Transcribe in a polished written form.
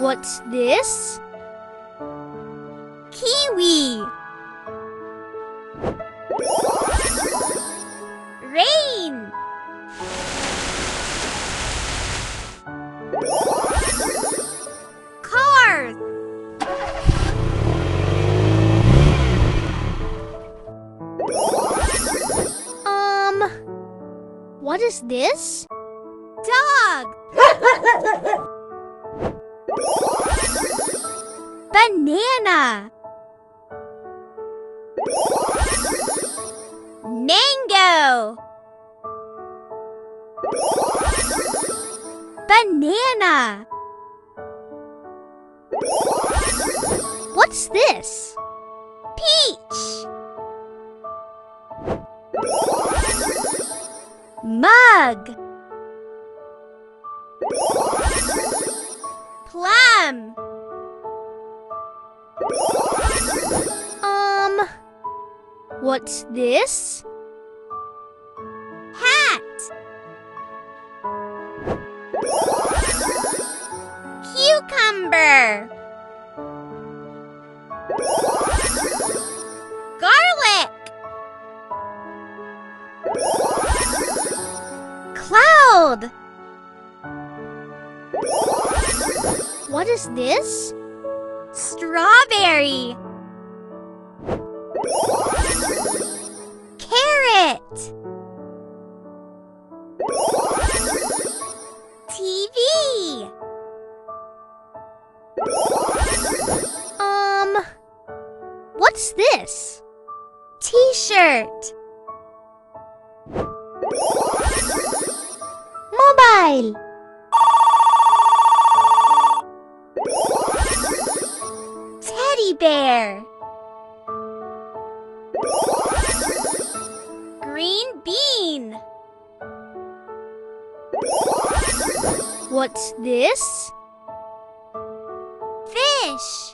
What's this? Kiwi. Rain. Cars. What is this? Dog. Banana. Mango. Banana. What's this? Peach. Mug. Plum. What's this? Hat. Cucumber. Garlic. Cloud. What is this? Strawberry. Carrot. TV. What's this? T-shirt. Mobile. Teddy bear. Green bean. What's this? Fish.